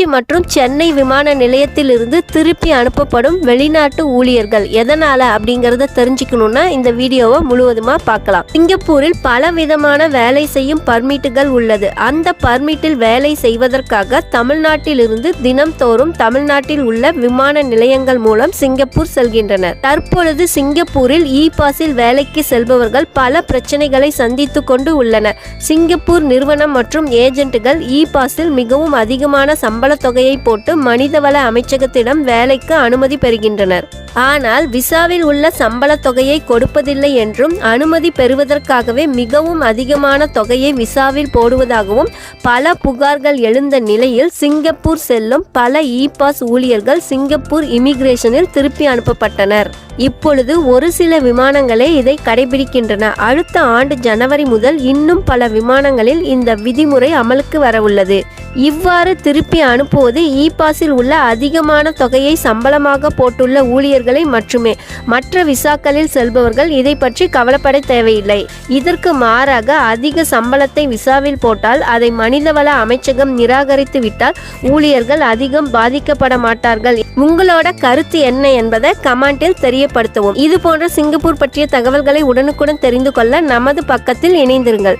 திருச்சி மற்றும் சென்னை விமான நிலையத்தில் இருந்து திருப்பி அனுப்பப்படும் வெளிநாட்டு ஊழியர்கள் எதனால அப்படிங்கறத தெரிஞ்சுக்கணும்னா இந்த வீடியோவை முழுவதுமா பார்க்கலாம். சிங்கப்பூரில் பல விதமான வேலை செய்யும் பர்மிட்டுகள் உள்ளது. அந்த பர்மிட்டில் வேலை செய்வதற்காக தமிழ்நாட்டில் இருந்து தினம்தோறும் தமிழ்நாட்டில் உள்ள விமான நிலையங்கள் மூலம் சிங்கப்பூர் செல்கின்றனர். தற்பொழுது சிங்கப்பூரில் இ பாஸில் வேலைக்கு செல்பவர்கள் பல பிரச்சனைகளை சந்தித்து கொண்டு உள்ளனர். சிங்கப்பூர் நிறுவனம் மற்றும் ஏஜென்ட்டுகள் இ பாஸில் மிகவும் அதிகமான சம்பள தொகையை போட்டு மனிதவள அமைச்சகத்திடம் வேலைக்கு அனுமதி பெறுகின்றனர். ஆனால் விசாவில் உள்ள சம்பள தொகையை கொடுப்பதில்லை என்றும் அனுமதி பெறுவதற்காகவே மிகவும் அதிகமான தொகையை விசாவில் போடுவதாகவும் பல புகார்கள் எழுந்த நிலையில் சிங்கப்பூர் செல்லும் பல இ பாஸ் ஊழியர்கள் சிங்கப்பூர் இமிகிரேஷனில் திருப்பி அனுப்பப்பட்டனர். இப்பொழுது ஒரு சில விமானங்களே இதை கடைபிடிக்கின்றன. அடுத்த ஆண்டு ஜனவரி முதல் இன்னும் பல விமானங்களில் இந்த விதிமுறை அமலுக்கு வரவுள்ளது. இவ்வாறு திருப்பி அனுப்புவது இ பாஸில் உள்ள அதிகமான தொகையை சம்பளமாக போட்டுள்ள ஊழியர்களை மட்டுமே. மற்ற விசாக்களில் செல்பவர்கள் இதை பற்றி கவலைப்பட தேவையில்லை. இதற்கு மாறாக அதிக சம்பளத்தை விசாவில் போட்டால் அதை மனிதவள அமைச்சகம் நிராகரித்து விட்டால் ஊழியர்கள் அதிகம் பாதிக்கப்பட மாட்டார்கள். உங்களோட கருத்து என்ன என்பதை கமெண்டில் தெரியப்படுத்தவும். இது போன்ற சிங்கப்பூர் பற்றிய தகவல்களை உடனுக்குடன் தெரிந்து கொள்ள நமது பக்கத்தில் இணைந்திருங்கள்.